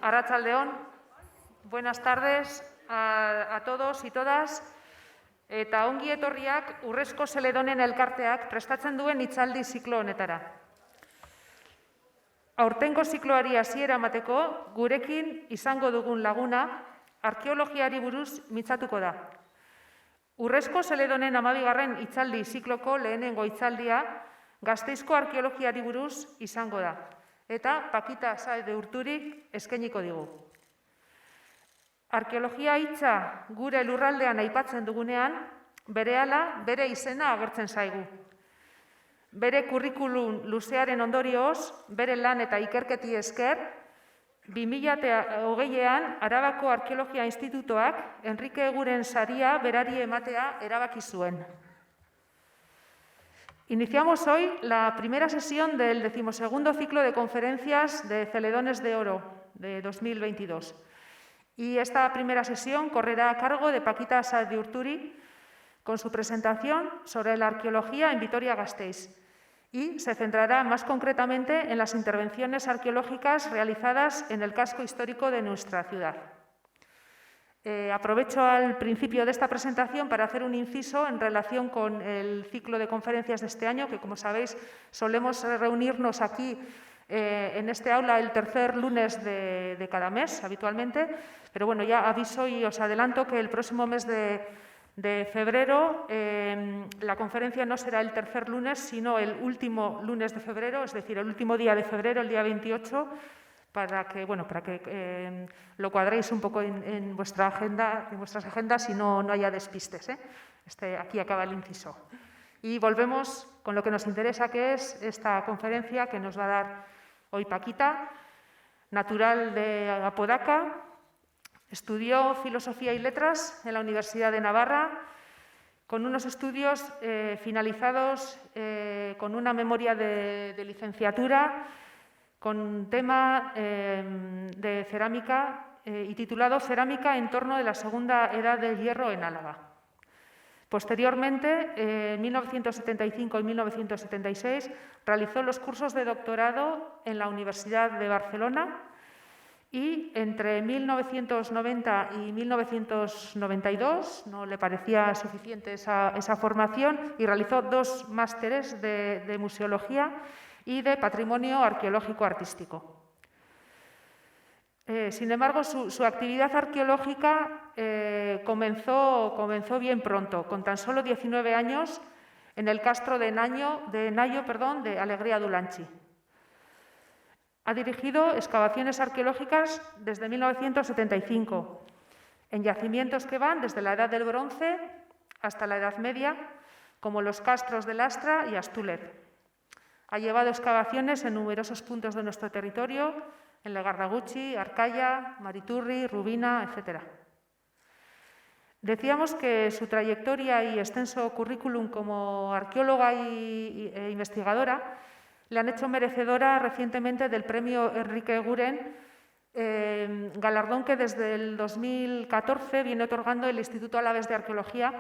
Arratsaldeon, buenas tardes a todos y todas. Eta ongi etorriak Urrezko Zeledonen elkarteak prestatzen duen hitzaldi ziklo honetara. Aurtengo zikloari hasiera emateko gurekin izango dugun laguna arkeologiari buruz mintzatuko da. Urrezko Zeledonen 12. hitzaldi zikloko lehenengo hitzaldia Gasteizko arkeologiari buruz izango da. Eta Pakita Saez de Urturik eskainiko digu. Arkeologia hitza gure lurraldean aipatzen dugunean, berehala bere izena agertzen zaigu. Bere kurrikulum luzearen ondorioz, bere lan eta ikerketi esker, 2020an Arabako Arkeologia Institutoak Enrique Eguren saria berari ematea erabaki zuen. Iniciamos hoy la primera sesión del 12º ciclo de conferencias de Celedones de Oro de 2022. Y esta primera sesión correrá a cargo de Pakita Saez de Urturi con su presentación sobre la arqueología en Vitoria-Gasteiz y se centrará más concretamente en las intervenciones arqueológicas realizadas en el casco histórico de nuestra ciudad. Aprovecho al principio de esta presentación para hacer un inciso en relación con el ciclo de conferencias de este año, que como sabéis solemos reunirnos aquí en este aula el tercer lunes de cada mes habitualmente, pero bueno, ya aviso y os adelanto que el próximo mes de febrero la conferencia no será el tercer lunes, sino el último lunes de febrero, es decir, el último día de febrero, el día 28, para que lo cuadréis un poco en vuestras agendas y no haya despistes. Aquí acaba el inciso. Y volvemos con lo que nos interesa, que es esta conferencia que nos va a dar hoy Pakita, natural de Apodaca, estudió Filosofía y Letras en la Universidad de Navarra, con unos estudios finalizados con una memoria de licenciatura, con tema de cerámica y titulado Cerámica en torno de la Segunda Edad del Hierro en Álava. Posteriormente, en 1975 y 1976, realizó los cursos de doctorado en la Universidad de Barcelona y entre 1990 y 1992 no le parecía suficiente esa formación y realizó 2 másteres de museología y de patrimonio arqueológico artístico. Sin embargo, su actividad arqueológica comenzó bien pronto, con tan solo 19 años, en el castro de Nayo, de Alegría Dulantzi. Ha dirigido excavaciones arqueológicas desde 1975, en yacimientos que van desde la Edad del Bronce hasta la Edad Media, como los castros de Lastra y Astúlez. Ha llevado excavaciones en numerosos puntos de nuestro territorio, en Legardaguchi, Arcaya, Mariturri, Rubina, etc. Decíamos que su trayectoria y extenso currículum como arqueóloga e investigadora le han hecho merecedora recientemente del premio Enrique Eguren, galardón que desde el 2014 viene otorgando el Instituto Alavés de Arqueología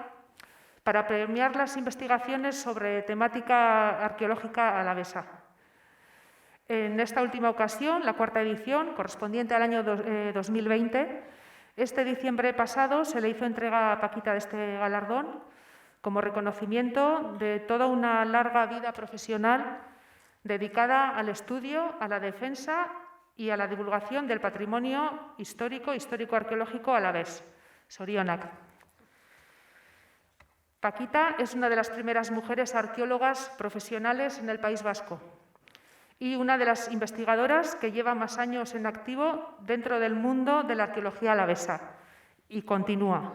para premiar las investigaciones sobre temática arqueológica alavesa. En esta última ocasión, la 4ª edición, correspondiente al año 2020, este diciembre pasado se le hizo entrega a Pakita de este galardón como reconocimiento de toda una larga vida profesional dedicada al estudio, a la defensa y a la divulgación del patrimonio histórico-arqueológico alavés. Zorionak. Pakita es una de las primeras mujeres arqueólogas profesionales en el País Vasco y una de las investigadoras que lleva más años en activo dentro del mundo de la arqueología alavesa y continúa.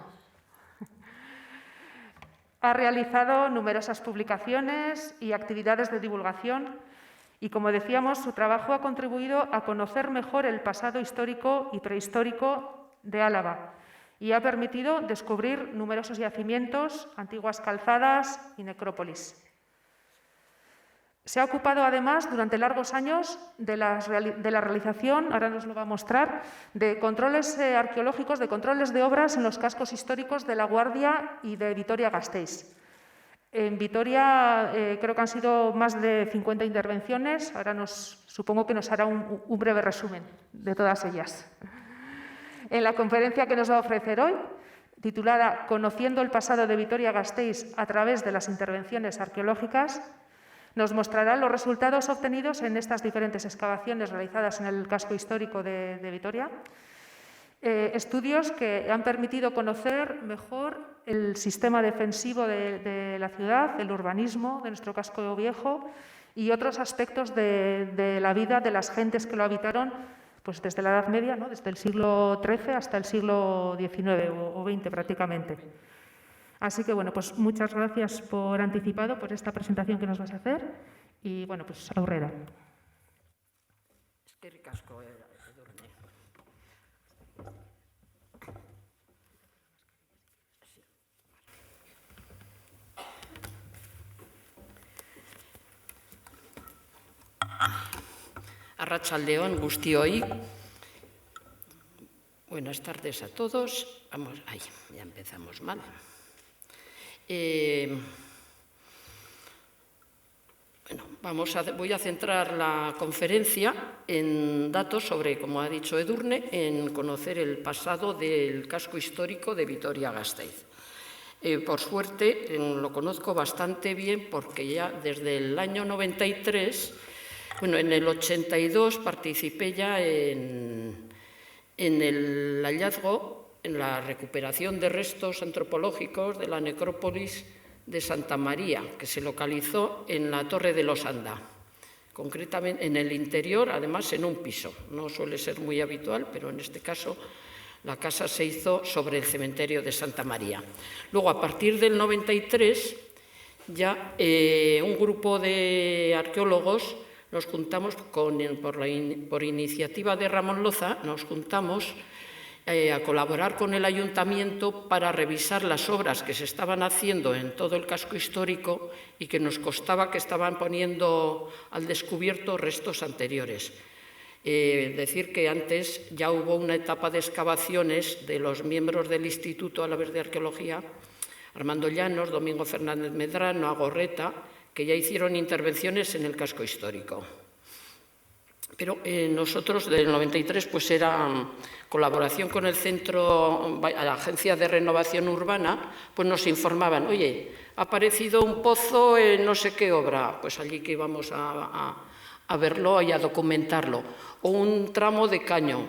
Ha realizado numerosas publicaciones y actividades de divulgación y, como decíamos, su trabajo ha contribuido a conocer mejor el pasado histórico y prehistórico de Álava y ha permitido descubrir numerosos yacimientos, antiguas calzadas y necrópolis. Se ha ocupado, además, durante largos años de la realización, ahora nos lo va a mostrar, de controles arqueológicos, de controles de obras en los cascos históricos de La Guardia y de Vitoria-Gasteiz. En Vitoria creo que han sido más de 50 intervenciones, ahora supongo que nos hará un breve resumen de todas ellas. En la conferencia que nos va a ofrecer hoy, titulada «Conociendo el pasado de Vitoria-Gasteiz a través de las intervenciones arqueológicas», nos mostrará los resultados obtenidos en estas diferentes excavaciones realizadas en el casco histórico de Vitoria, estudios que han permitido conocer mejor el sistema defensivo de la ciudad, el urbanismo de nuestro casco viejo y otros aspectos de la vida de las gentes que lo habitaron, pues desde la Edad Media, ¿no? Desde el siglo XIII hasta el siglo XIX o XX prácticamente. Así que, bueno, pues muchas gracias por anticipado por esta presentación que nos vas a hacer y, bueno, pues aurrera. Eskerrik asko, Edurne. Arratsaldeon guztioi. Buenas tardes a todos. Vamos, ya empezamos mal. Voy a centrar la conferencia en datos sobre, como ha dicho Edurne, en conocer el pasado del casco histórico de Vitoria-Gasteiz. Por suerte, lo conozco bastante bien porque ya desde el año 93, bueno, en el 82 participé ya en el hallazgo, en la recuperación de restos antropológicos de la necrópolis de Santa María, que se localizó en la Torre de los Anda, concretamente en el interior, además en un piso. No suele ser muy habitual, pero en este caso la casa se hizo sobre el cementerio de Santa María. Luego, a partir del 93, ya un grupo de arqueólogos nos juntamos, por iniciativa de Ramón Loza, nos juntamos a colaborar con el ayuntamiento para revisar las obras que se estaban haciendo en todo el casco histórico y que nos constaba que estaban poniendo al descubierto restos anteriores. Decir que antes ya hubo una etapa de excavaciones de los miembros del Instituto Alavés de Arqueología, Armando Llanos, Domingo Fernández Medrano, Agorreta, que ya hicieron intervenciones en el casco histórico. Pero nosotros, del 93, pues era colaboración con el centro, la Agencia de Renovación Urbana, pues nos informaban, oye, ha aparecido un pozo en no sé qué obra, pues allí que íbamos a verlo y a documentarlo, o un tramo de caño,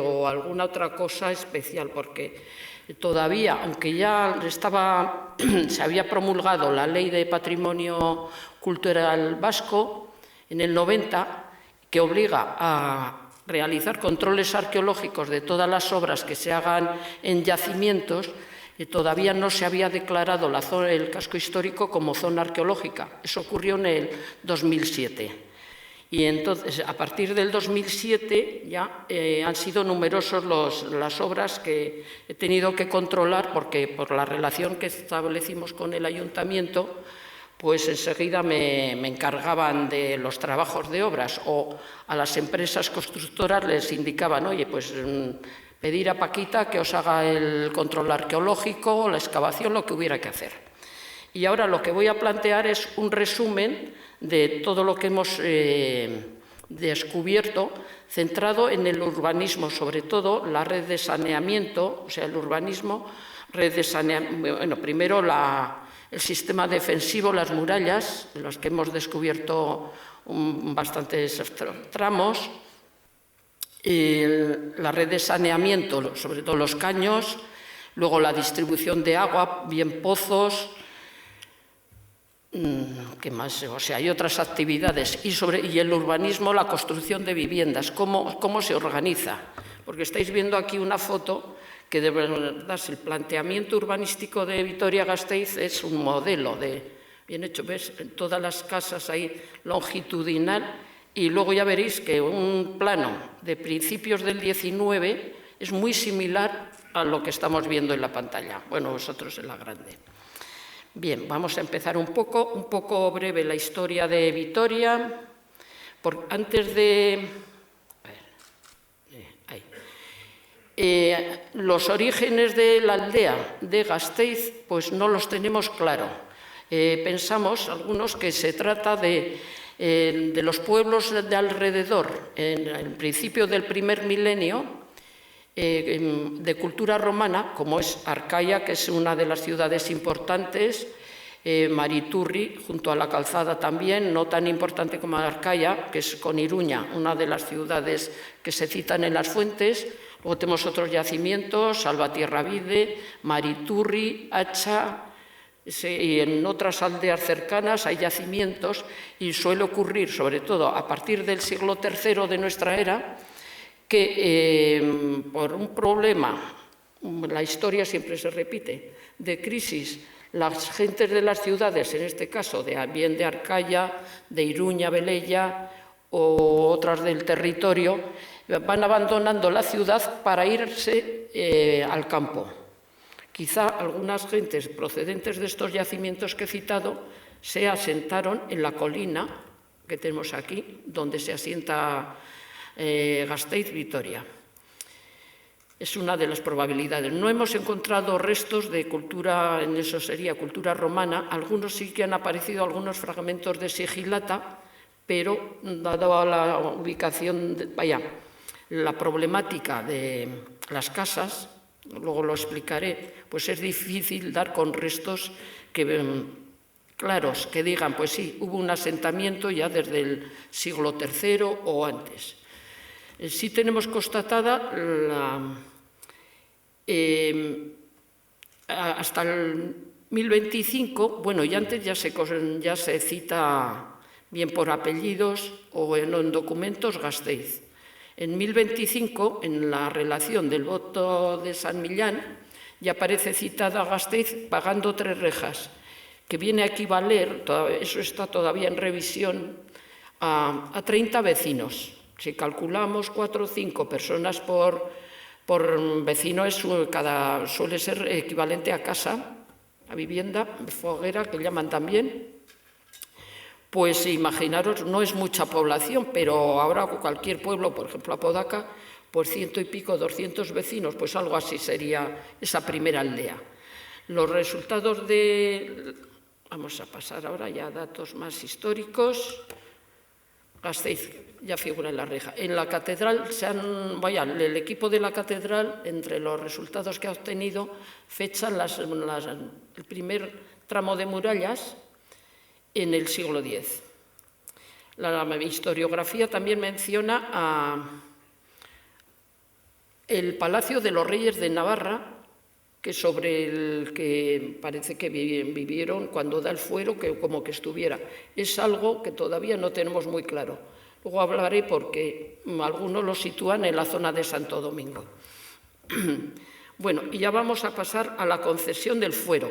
o alguna otra cosa especial, porque todavía, aunque ya se había promulgado la Ley de Patrimonio Cultural Vasco en el 90, que obliga a realizar controles arqueológicos de todas las obras que se hagan en yacimientos, todavía no se había declarado el casco histórico como zona arqueológica. Eso ocurrió en el 2007. Y entonces, a partir del 2007, ya han sido numerosas las obras que he tenido que controlar, porque por la relación que establecimos con el ayuntamiento, pues enseguida me encargaban de los trabajos de obras, o a las empresas constructoras les indicaban, oye, pues pedir a Paquita que os haga el control arqueológico, la excavación, lo que hubiera que hacer. Y ahora lo que voy a plantear es un resumen de todo lo que hemos descubierto, centrado en el urbanismo, sobre todo la red de saneamiento, o sea, el urbanismo, red de saneamiento, bueno, primero el sistema defensivo, las murallas, en las que hemos descubierto bastantes tramos, la red de saneamiento, sobre todo los caños, luego la distribución de agua, bien pozos, ¿qué más? O sea, hay otras actividades. Y el urbanismo, la construcción de viviendas, cómo se organiza. Porque estáis viendo aquí una foto que de verdad el planteamiento urbanístico de Vitoria-Gasteiz es un modelo bien hecho, ves, todas las casas ahí longitudinal, y luego ya veréis que un plano de principios del 19 es muy similar a lo que estamos viendo en la pantalla. Bueno, vosotros en la grande. Bien, vamos a empezar un poco breve la historia de Vitoria. Antes de... los orígenes de la aldea de Gasteiz, pues no los tenemos claro. Pensamos, algunos, que se trata de los pueblos de alrededor, en el principio del primer milenio, de cultura romana, como es Arcaia, que es una de las ciudades importantes, Mariturri, junto a la calzada también, no tan importante como Arcaia, que es con Iruña, una de las ciudades que se citan en las fuentes. Luego tenemos otros yacimientos, Salvatierravide, Mariturri, Hacha, y en otras aldeas cercanas hay yacimientos, y suele ocurrir, sobre todo a partir del siglo III de nuestra era, que por un problema, la historia siempre se repite, de crisis, las gentes de las ciudades, en este caso bien de Arcaia, de Iruña, Velella o otras del territorio, van abandonando la ciudad para irse al campo. Quizá algunas gentes procedentes de estos yacimientos que he citado se asentaron en la colina que tenemos aquí, donde se asienta Gasteiz-Vitoria. Es una de las probabilidades. No hemos encontrado restos de cultura, en eso sería cultura romana. Algunos sí que han aparecido algunos fragmentos de sigilata, pero dado la ubicación, la problemática de las casas, luego lo explicaré, pues es difícil dar con restos claros, que digan, pues sí, hubo un asentamiento ya desde el siglo III o antes. Sí tenemos constatada hasta el 1025, bueno, y antes ya se cita bien por apellidos o en documentos Gasteiz. En 1025, en la relación del voto de San Millán, ya aparece citada Gasteiz pagando 3 rejas, que viene a equivaler, eso está todavía en revisión, a 30 vecinos. Si calculamos 4 o 5 personas por vecino, suele ser equivalente a casa, a vivienda, foguera, que llaman también. Pues imaginaros, no es mucha población, pero ahora cualquier pueblo, por ejemplo Apodaca, pues 100 y pico, 200 vecinos, pues algo así sería esa primera aldea. Los resultados vamos a pasar ahora ya a datos más históricos. Gasteiz ya figura en la reja. En la catedral, el equipo de la catedral, entre los resultados que ha obtenido, fechan el primer tramo de murallas en el siglo X. La historiografía también menciona el Palacio de los Reyes de Navarra, que sobre el que parece que vivieron cuando da el fuero, que como que estuviera. Es algo que todavía no tenemos muy claro. Luego hablaré porque algunos lo sitúan en la zona de Santo Domingo. Bueno, y ya vamos a pasar a la concesión del fuero,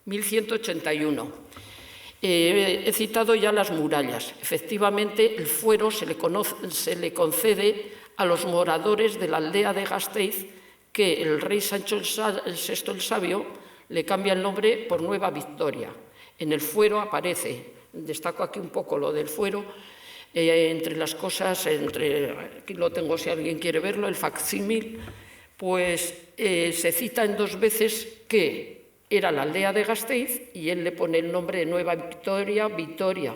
1181. He citado ya las murallas. Efectivamente, el fuero se le concede a los moradores de la aldea de Gasteiz, que el rey Sancho VI el Sabio le cambia el nombre por Nueva Victoria. En el fuero aparece, destaco aquí un poco lo del fuero, entre las cosas, aquí lo tengo si alguien quiere verlo, el facsímil, pues se cita en 2 veces que era la aldea de Gasteiz y él le pone el nombre de Nueva Victoria, Vitoria.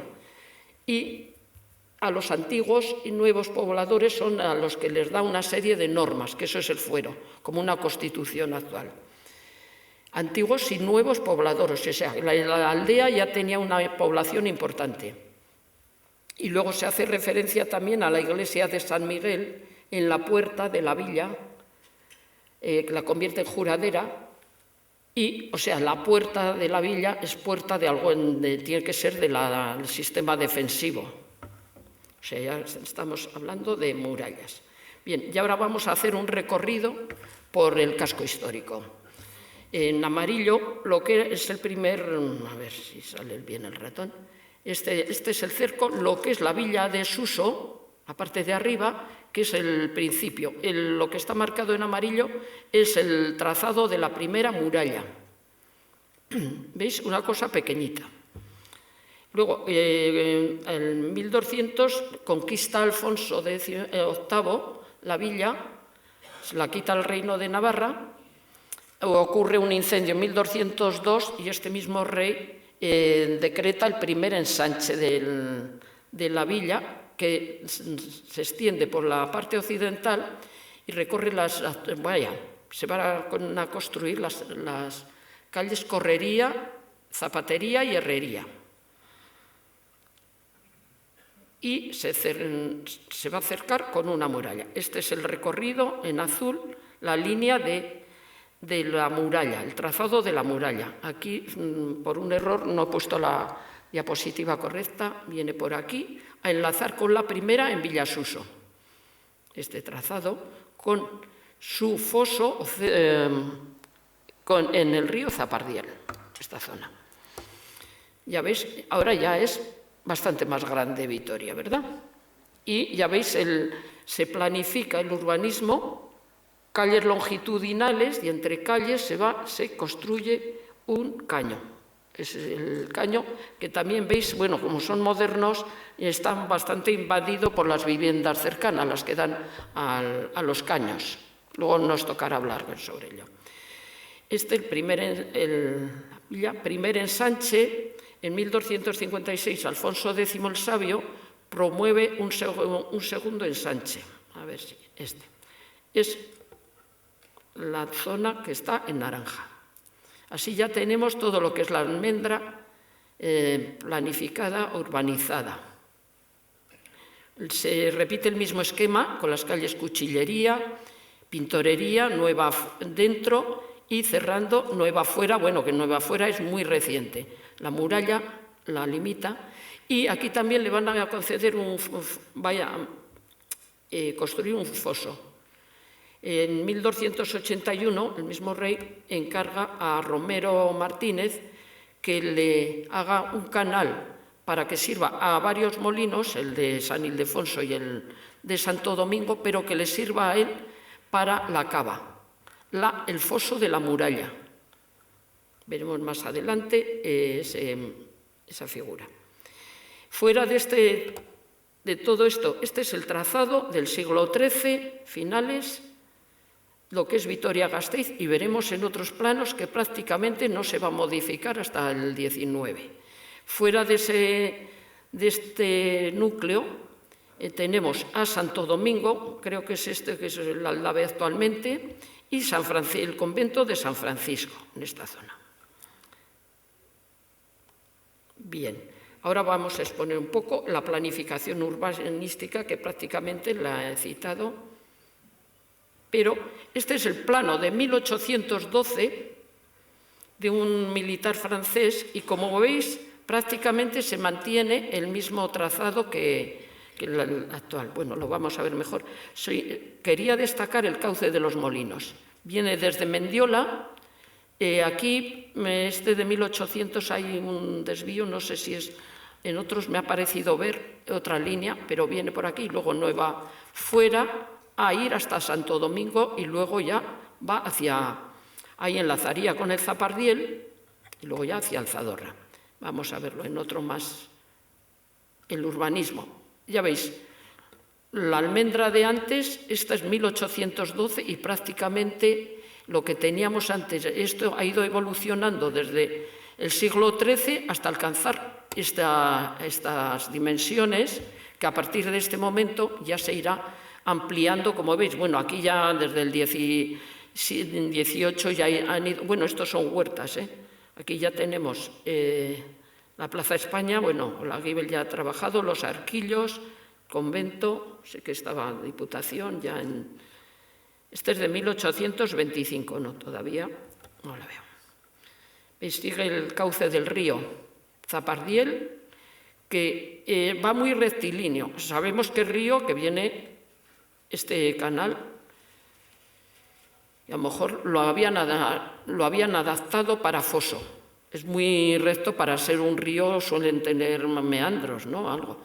Y a los antiguos y nuevos pobladores son a los que les da una serie de normas, que eso es el fuero, como una constitución actual. Antiguos y nuevos pobladores, o sea, la aldea ya tenía una población importante. Y luego se hace referencia también a la iglesia de San Miguel en la puerta de la villa, que la convierte en juradera, y, o sea, la puerta de la villa es puerta de algo, tiene que ser del sistema defensivo. O sea, ya estamos hablando de murallas. Bien, y ahora vamos a hacer un recorrido por el casco histórico. En amarillo, lo que es el primer, a ver si sale bien el ratón, este es el cerco, lo que es la villa de Suso, La parte de arriba, que es el principio. Lo que está marcado en amarillo es el trazado de la primera muralla. ¿Veis? Una cosa pequeñita. Luego, en 1200 conquista Alfonso VIII la villa, se la quita el reino de Navarra, ocurre un incendio en 1202 y este mismo rey decreta el primer ensanche de la villa, que se extiende por la parte occidental y recorre se van a construir las calles Correría, Zapatería y Herrería. Y se va a cercar con una muralla. Este es el recorrido en azul, la línea de la muralla, el trazado de la muralla. Aquí, por un error, no he puesto la diapositiva correcta, viene por aquí, a enlazar con la primera en Villasuso. Este trazado con su foso en el río Zapardiel, esta zona. Ya veis, ahora ya es bastante más grande Vitoria, ¿verdad? Y ya veis, se planifica el urbanismo, calles longitudinales, y entre calles se construye un caño. Es el caño que también veis, bueno, como son modernos, están bastante invadidos por las viviendas cercanas, las que dan a los caños. Luego nos tocará hablar sobre ello. El primer ensanche, en 1256, Alfonso X el Sabio promueve un segundo ensanche. A ver si es la zona que está en naranja. Así ya tenemos todo lo que es la almendra planificada, urbanizada. Se repite el mismo esquema con las calles Cuchillería, Pintorería, Nueva dentro y cerrando Nueva Fuera, bueno, que Nueva Fuera es muy reciente. La muralla la limita y aquí también le van a conceder construir un foso. En 1281, el mismo rey encarga a Romero Martínez que le haga un canal para que sirva a varios molinos, el de San Ildefonso y el de Santo Domingo, pero que le sirva a él para la cava, el foso de la muralla. Veremos más adelante esa figura. Fuera de todo esto, este es el trazado del siglo XIII, finales, lo que es Vitoria-Gasteiz, y veremos en otros planos que prácticamente no se va a modificar hasta el XIX. Fuera de este núcleo tenemos a Santo Domingo, creo que es este que es el Aldave actualmente, y el convento de San Francisco, en esta zona. Bien, ahora vamos a exponer un poco la planificación urbanística, que prácticamente la he citado. Pero este es el plano de 1812 de un militar francés y, como veis, prácticamente se mantiene el mismo trazado que el actual. Bueno, lo vamos a ver mejor. Quería destacar el cauce de los molinos. Viene desde Mendiola. Aquí, de 1800, hay un desvío, no sé si es... En otros me ha parecido ver otra línea, pero viene por aquí, luego Nueva Fuera, a ir hasta Santo Domingo y luego ya va ahí enlazaría con el Zapardiel y luego ya hacia el Zadorra. Vamos a verlo en otro más, el urbanismo. Ya veis, la almendra de antes, esta es 1812 y prácticamente lo que teníamos antes. Esto ha ido evolucionando desde el siglo XIII hasta alcanzar estas dimensiones, que a partir de este momento ya se irá ampliando, como veis. Bueno, aquí ya desde el 18 ya han ido, bueno, estos son huertas, Aquí ya tenemos la Plaza España, bueno, la Guibel ya ha trabajado, los Arquillos, convento, sé que estaba Diputación ya en... Este es de 1825, no, todavía no la veo. ¿Veis? Sigue el cauce del río Zapardiel, que va muy rectilíneo. Sabemos que el río que viene... Este canal, y a lo mejor lo habían adaptado para foso. Es muy recto para ser un río, suelen tener meandros, ¿no? Algo.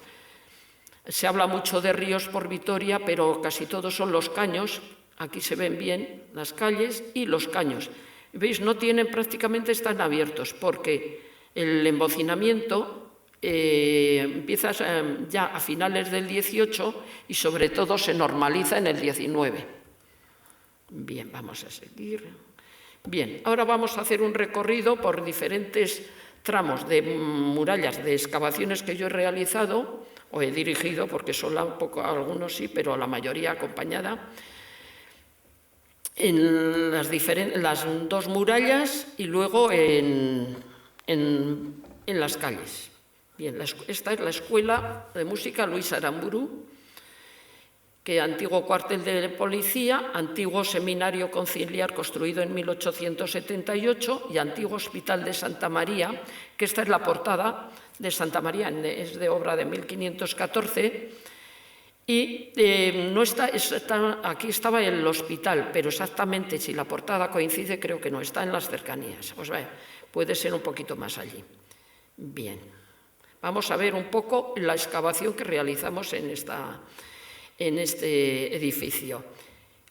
Se habla mucho de ríos por Vitoria, pero casi todos son los caños. Aquí se ven bien las calles y los caños. ¿Veis? No tienen, prácticamente están abiertos, porque el embocinamiento empieza ya a finales del 18 y sobre todo se normaliza en el 19. Bien, vamos a seguir. Bien, ahora vamos a hacer un recorrido por diferentes tramos de murallas de excavaciones que yo he realizado o he dirigido, porque solo un poco, algunos sí, pero la mayoría acompañada, en las dos murallas y luego en las calles. Bien, esta es la Escuela de Música Luis Aramburu, que antiguo cuartel de policía, antiguo seminario conciliar construido en 1878 y antiguo hospital de Santa María, que esta es la portada de Santa María, es de obra de 1514, y no aquí estaba el hospital, pero exactamente si la portada coincide creo que no, está en las cercanías, pues puede ser un poquito más allí. Bien, vamos a ver un poco la excavación que realizamos en este edificio.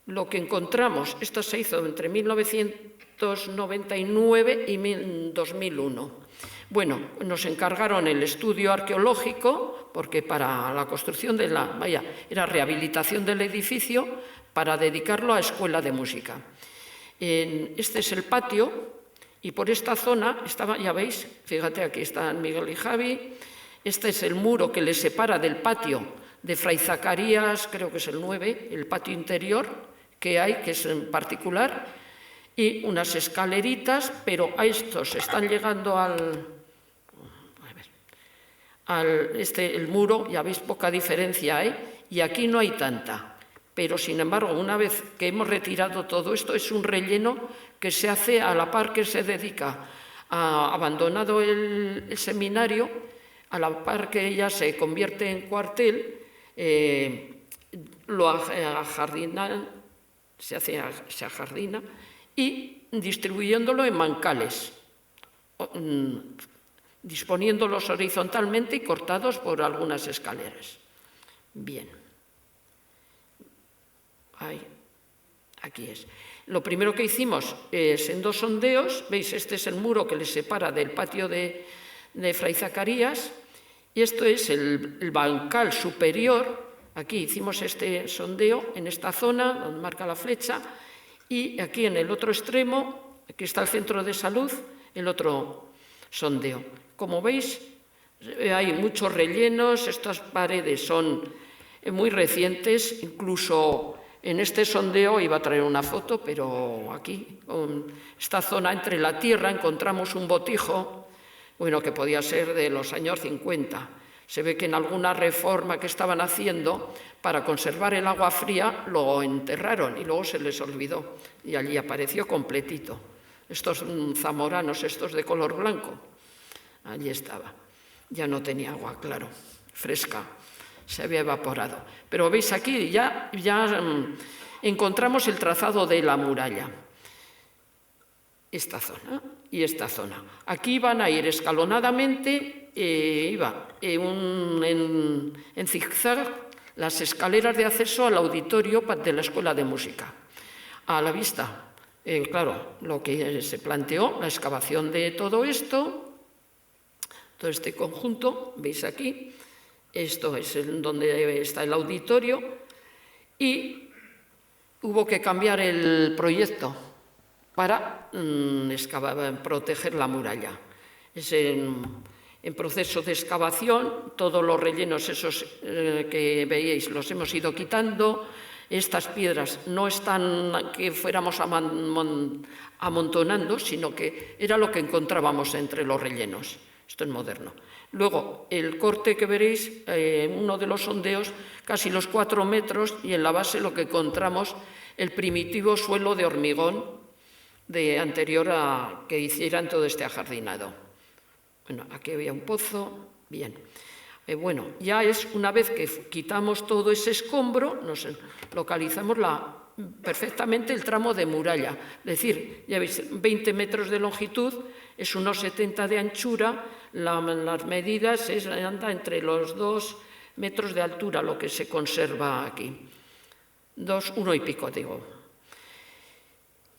Lo que encontramos, esto se hizo entre 1999 y 2001. Bueno, nos encargaron el estudio arqueológico, porque para la construcción de era rehabilitación del edificio para dedicarlo a escuela de música. Este es el patio y por esta zona estaba, ya veis, fíjate, aquí están Miguel y Javi. Este es el muro que les separa del patio de Fray Zacarías, creo que es el 9, el patio interior que hay, que es en particular, y unas escaleritas, pero a estos están llegando el muro, ya veis poca diferencia hay, y aquí no hay tanta. Pero, sin embargo, una vez que hemos retirado todo esto, es un relleno que se hace a la par que se dedica a abandonado el seminario, a la par que ya se convierte en cuartel, lo ajardinan, se ajardina y distribuyéndolo en bancales, disponiéndolos horizontalmente y cortados por algunas escaleras. Bien. Aquí es. Lo primero que hicimos es en 2 sondeos, veis, este es el muro que les separa del patio de Fray Zacarías, y esto es el bancal superior. Aquí hicimos este sondeo en esta zona, donde marca la flecha, y aquí en el otro extremo, aquí está el centro de salud, el otro sondeo. Como veis, hay muchos rellenos, estas paredes son muy recientes, incluso en este sondeo iba a traer una foto, pero aquí, en esta zona entre la tierra, encontramos un botijo, bueno, que podía ser de los años 50. Se ve que en alguna reforma que estaban haciendo, para conservar el agua fría, lo enterraron y luego se les olvidó. Y allí apareció completito. Estos zamoranos, estos de color blanco, allí estaba. Ya no tenía agua, claro, fresca, se había evaporado. Pero veis aquí, ya encontramos el trazado de la muralla. Esta zona y esta zona. Aquí van a ir escalonadamente, en zigzag, las escaleras de acceso al auditorio de la Escuela de Música. A la vista, claro, lo que se planteó, la excavación de todo esto, todo este conjunto, veis aquí, esto es donde está el auditorio, y hubo que cambiar el proyecto para proteger la muralla. Es en proceso de excavación, todos los rellenos esos que veíais los hemos ido quitando. Estas piedras no están que fuéramos amontonando, sino que era lo que encontrábamos entre los rellenos. Esto es moderno. Luego, el corte que veréis, uno de los sondeos, casi los 4 metros, y en la base lo que encontramos, el primitivo suelo de hormigón anterior a que hicieran todo este ajardinado. Bueno, aquí había un pozo, bien. Bueno, ya es una vez que quitamos todo ese escombro, nos localizamos perfectamente el tramo de muralla. Es decir, ya veis, 20 metros de longitud, es unos 70 de anchura, las medidas anda entre los 2 metros de altura lo que se conserva aquí. 1 y pico, digo.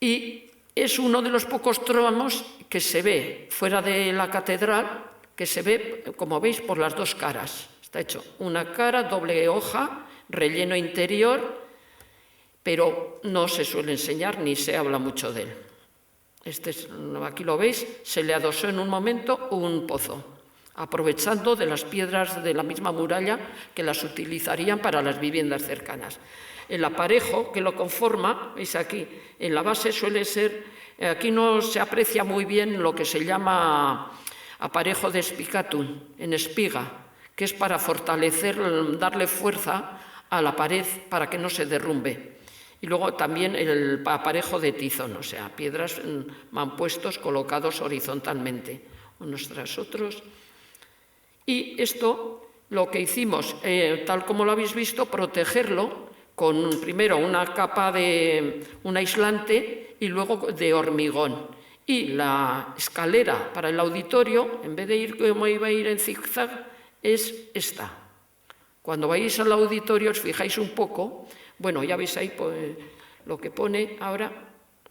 Y es uno de los pocos tramos que se ve fuera de la catedral, que se ve, como veis, por las dos caras. Está hecho una cara, doble hoja, relleno interior, pero no se suele enseñar ni se habla mucho de él. Aquí lo veis, se le adosó en un momento un pozo, aprovechando de las piedras de la misma muralla que las utilizarían para las viviendas cercanas. El aparejo que lo conforma, veis aquí, en la base suele ser, aquí no se aprecia muy bien lo que se llama aparejo de spicatum, en espiga, que es para fortalecer, darle fuerza a la pared para que no se derrumbe. Y luego también el aparejo de tizón, o sea, piedras mampuestos colocados horizontalmente, unos tras otros. Y esto, lo que hicimos, tal como lo habéis visto, protegerlo con primero una capa de un aislante y luego de hormigón. Y la escalera para el auditorio, en vez de ir como iba a ir en zigzag, es esta. Cuando vais al auditorio os fijáis un poco, bueno, ya veis ahí pues, lo que pone ahora,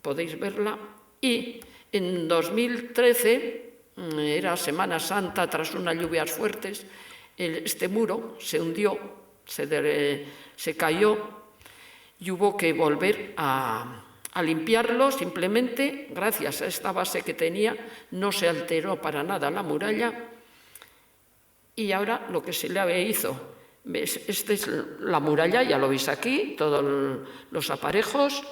podéis verla. Y en 2013, era Semana Santa, tras unas lluvias fuertes, este muro se hundió, se cayó y hubo que volver a limpiarlo. Simplemente, gracias a esta base que tenía, no se alteró para nada la muralla. Y ahora lo que se le hizo, esta es la muralla, ya lo veis aquí, todos los aparejos,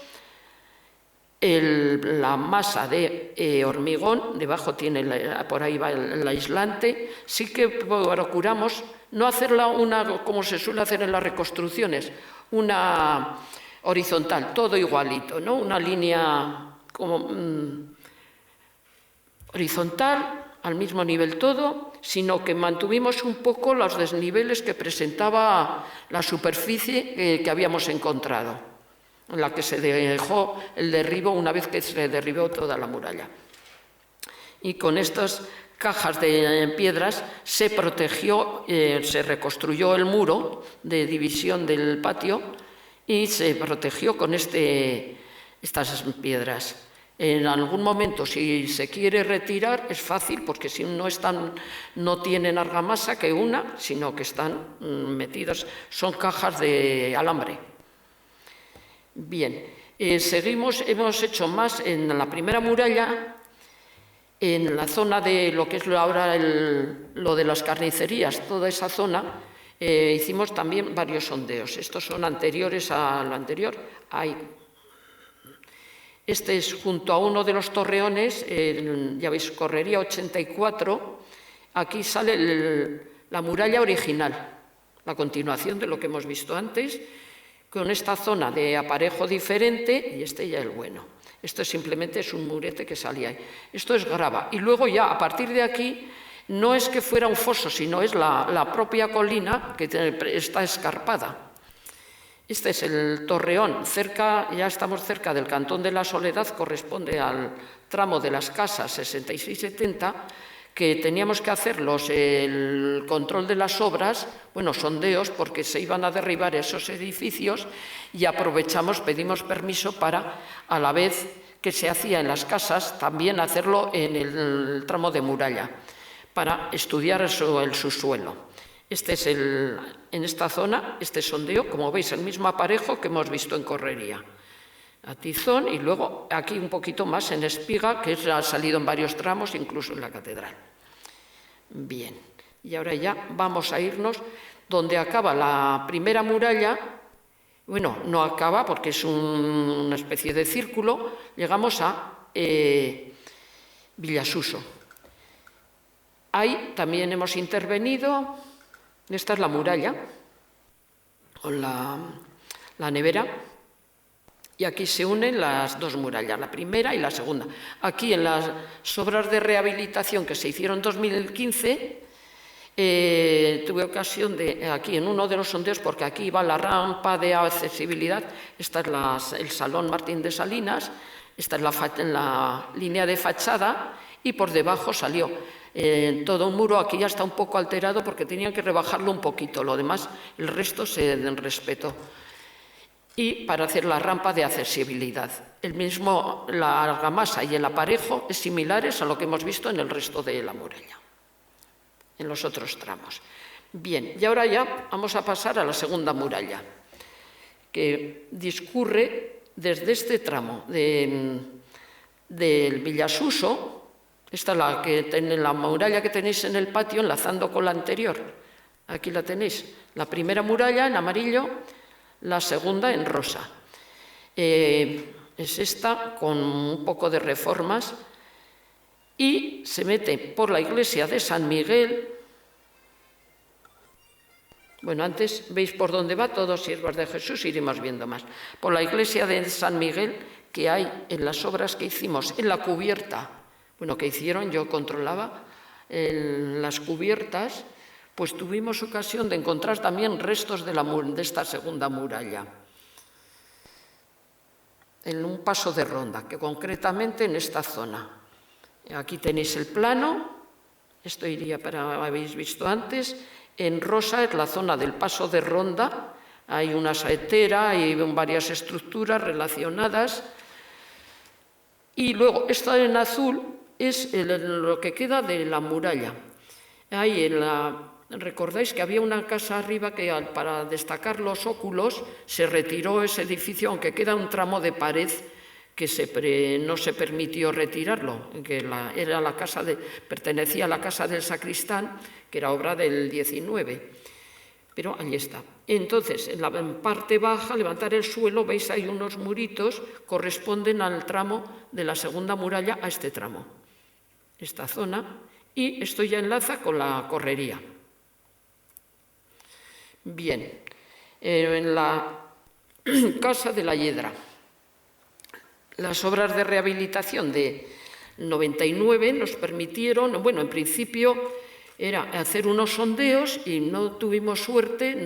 la masa de hormigón, debajo tiene, por ahí va el aislante. Sí que procuramos no hacerla como se suele hacer en las reconstrucciones, una horizontal, todo igualito, ¿no? Una línea como horizontal, al mismo nivel todo, sino que mantuvimos un poco los desniveles que presentaba la superficie que habíamos encontrado, en la que se dejó el derribo una vez que se derribó toda la muralla. Y con estas cajas de piedras se protegió, se reconstruyó el muro de división del patio y se protegió con estas piedras. En algún momento, si se quiere retirar, es fácil, porque si no tienen argamasa que una, sino que están metidas, son cajas de alambre. Bien, seguimos, hemos hecho más en la primera muralla, en la zona de lo que es ahora lo de las carnicerías, toda esa zona, hicimos también varios sondeos. Estos son anteriores a lo anterior. Este es junto a uno de los torreones, ya veis, correría 84, aquí sale la muralla original, la continuación de lo que hemos visto antes, con esta zona de aparejo diferente y este ya el bueno. Esto simplemente es un murete que salía ahí. Esto es grava. Y luego ya, a partir de aquí, no es que fuera un foso, sino es la propia colina que está escarpada. Este es el torreón, ya estamos cerca del Cantón de la Soledad, corresponde al tramo de las casas 66-70, que teníamos que hacer el control de las obras, bueno, sondeos, porque se iban a derribar esos edificios, y aprovechamos, pedimos permiso para, a la vez que se hacía en las casas, también hacerlo en el tramo de muralla, para estudiar el subsuelo. Este es en esta zona, este sondeo, como veis, el mismo aparejo que hemos visto en Correría. A tizón, y luego aquí un poquito más en espiga, que ha salido en varios tramos, incluso en la catedral. Bien, y ahora ya vamos a irnos donde acaba la primera muralla. Bueno, no acaba porque es una especie de círculo. Llegamos a Villasuso. Ahí también hemos intervenido. Esta es la muralla, con la nevera, y aquí se unen las dos murallas, la primera y la segunda. Aquí en las obras de rehabilitación que se hicieron en 2015, tuve ocasión aquí en uno de los sondeos, porque aquí va la rampa de accesibilidad, esta es el Salón Martín de Salinas, Esta es la línea de fachada y por debajo salió todo un muro. Aquí ya está un poco alterado porque tenían que rebajarlo un poquito, lo demás, el resto se respetó. Y para hacer la rampa de accesibilidad. La argamasa y el aparejo es similares a lo que hemos visto en el resto de la muralla, en los otros tramos. Bien, y ahora ya vamos a pasar a la segunda muralla, que discurre desde este tramo del Villasuso. Esta es la muralla que tenéis en el patio, enlazando con la anterior. Aquí la tenéis, la primera muralla en amarillo, la segunda en rosa. Es esta con un poco de reformas y se mete por la iglesia de San Miguel. Bueno, antes veis por dónde va, todos siervos de Jesús, iremos viendo más. Por la iglesia de San Miguel, que hay en las obras que hicimos, en la cubierta, bueno, que hicieron, yo controlaba las cubiertas, pues tuvimos ocasión de encontrar también restos de esta segunda muralla, en un paso de ronda, que concretamente en esta zona. Aquí tenéis el plano, esto iría para, habéis visto antes. En rosa es la zona del paso de ronda, hay una saetera, hay varias estructuras relacionadas. Y luego, esto en azul es lo que queda de la muralla. Recordáis que había una casa arriba que para destacar los óculos se retiró ese edificio, aunque queda un tramo de pared que no se permitió retirarlo, que pertenecía a la casa del sacristán, que era obra del 19, pero allí está. Entonces, en la parte baja, levantar el suelo, veis hay unos muritos, corresponden al tramo de la segunda muralla, a este tramo, esta zona, y esto ya enlaza con la correría. Bien, en la Casa de la Hiedra, las obras de rehabilitación de 99 nos permitieron, bueno, en principio era hacer unos sondeos y no tuvimos suerte,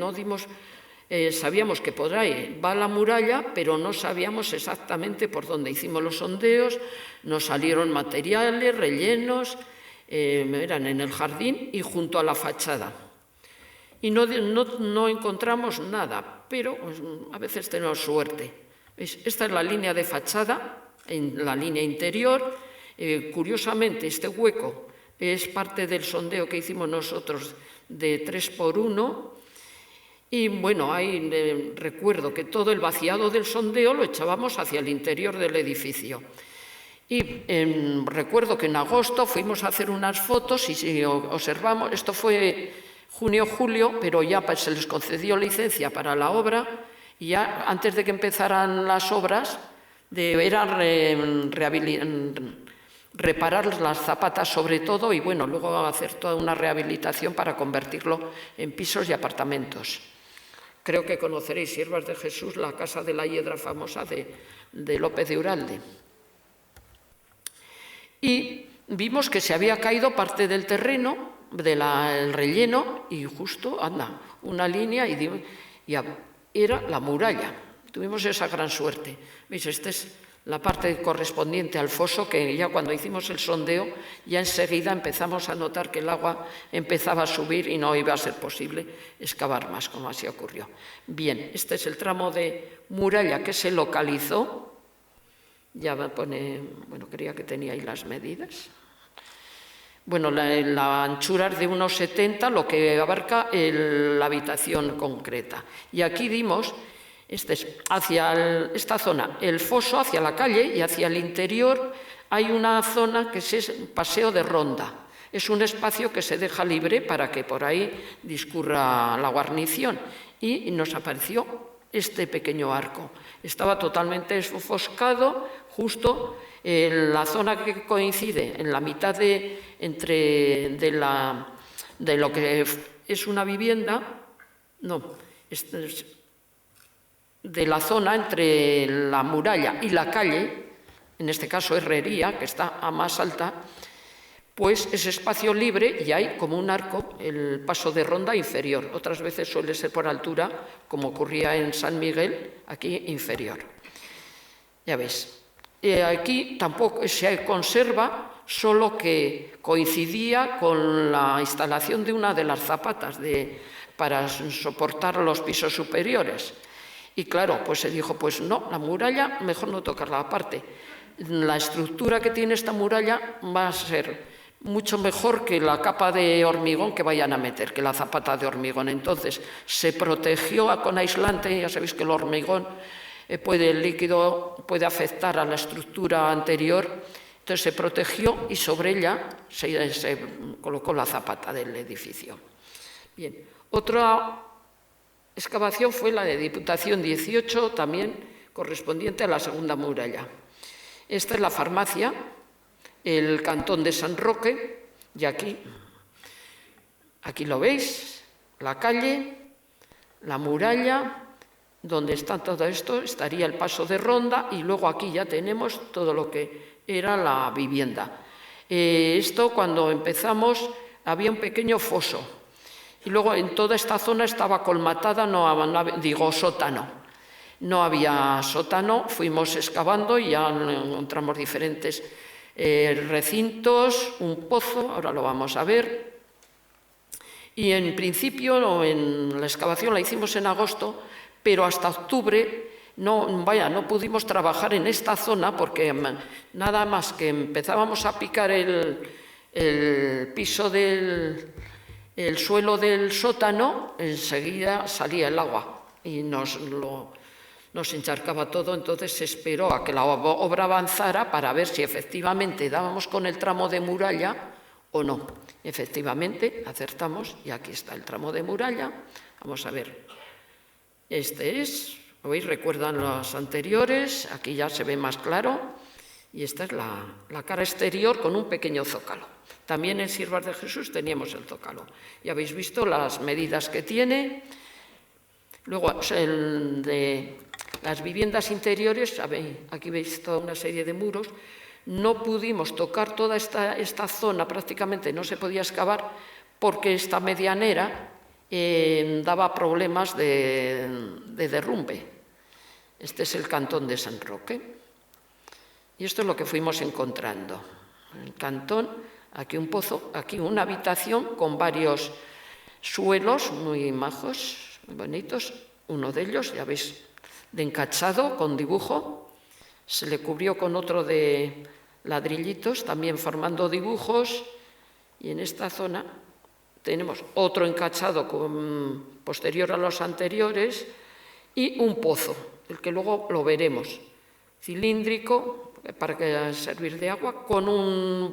sabíamos que por ahí va la muralla, pero no sabíamos exactamente por dónde. Hicimos los sondeos, nos salieron materiales, rellenos, eran en el jardín y junto a la fachada. Y no encontramos nada, pero pues, a veces tenemos suerte. ¿Veis? Esta es la línea de fachada, en la línea interior. Curiosamente, este hueco es parte del sondeo que hicimos nosotros de 3x1. Y bueno, ahí recuerdo que todo el vaciado del sondeo lo echábamos hacia el interior del edificio. Y recuerdo que en agosto fuimos a hacer unas fotos y si observamos, esto fue junio-julio, pero ya se les concedió licencia para la obra. Y ya antes de que empezaran las obras, era reparar las zapatas sobre todo y bueno, luego hacer toda una rehabilitación para convertirlo en pisos y apartamentos. Creo que conoceréis, siervas de Jesús, la Casa de la Hiedra famosa de López de Uralde. Y vimos que se había caído parte del terreno, del relleno, y justo, una línea y era la muralla. Tuvimos esa gran suerte. ¿Veis? Esta es la parte correspondiente al foso, que ya cuando hicimos el sondeo, ya enseguida empezamos a notar que el agua empezaba a subir y no iba a ser posible excavar más, como así ocurrió. Bien, este es el tramo de muralla que se localizó. Ya pone, bueno, creía que tenía ahí las medidas. Bueno, la anchura es de 1,70, lo que abarca la habitación concreta. Y aquí dimos, hacia esta zona, el foso hacia la calle y hacia el interior hay una zona que es paseo de ronda. Es un espacio que se deja libre para que por ahí discurra la guarnición. Y nos apareció este pequeño arco. Estaba totalmente ofuscado, justo en la zona que coincide en la mitad de lo que es una vivienda, de la zona entre la muralla y la calle, en este caso Herrería, que está a más alta, pues es espacio libre y hay como un arco, el paso de ronda inferior. Otras veces suele ser por altura, como ocurría en San Miguel, aquí inferior. Ya veis, aquí tampoco se conserva, solo que coincidía con la instalación de una de las zapatas para soportar los pisos superiores. Y claro, pues se dijo, pues no, la muralla mejor no tocarla aparte. La estructura que tiene esta muralla va a ser mucho mejor que la capa de hormigón que vayan a meter, que la zapata de hormigón. Entonces se protegió con aislante, ya sabéis que el hormigón el líquido puede afectar a la estructura anterior, entonces se protegió y sobre ella se colocó la zapata del edificio. Bien, otra excavación fue la de Diputación 18, también correspondiente a la segunda muralla. Esta es la farmacia, el cantón de San Roque, y aquí lo veis, la calle, la muralla, donde está todo esto, estaría el paso de ronda, y luego aquí ya tenemos todo lo que era la vivienda. Esto, cuando empezamos, había un pequeño foso, y luego en toda esta zona estaba colmatada, sótano. No había sótano, fuimos excavando y ya encontramos diferentes recintos, un pozo, ahora lo vamos a ver. Y en principio, la excavación la hicimos en agosto, pero hasta octubre no pudimos trabajar en esta zona porque nada más que empezábamos a picar el piso el suelo del sótano, enseguida salía el agua y nos encharcaba todo. Entonces se esperó a que la obra avanzara para ver si efectivamente dábamos con el tramo de muralla o no. Efectivamente, acertamos y aquí está el tramo de muralla. Vamos a ver. Este es, ¿veis? Recuerdan los anteriores, aquí ya se ve más claro. Y esta es la cara exterior con un pequeño zócalo. También en Siervas de Jesús teníamos el zócalo. Ya habéis visto las medidas que tiene. Luego, de las viviendas interiores, aquí veis toda una serie de muros. No pudimos tocar toda esta zona, prácticamente no se podía excavar, porque esta medianera daba problemas de derrumbe. Este es el cantón de San Roque. Y esto es lo que fuimos encontrando. El cantón, aquí un pozo, aquí una habitación con varios suelos muy majos, muy bonitos. Uno de ellos, ya veis, de encachado, con dibujo. Se le cubrió con otro de ladrillitos, también formando dibujos. Y en esta zona tenemos otro encachado posterior a los anteriores y un pozo, el que luego lo veremos, cilíndrico, para servir de agua, con un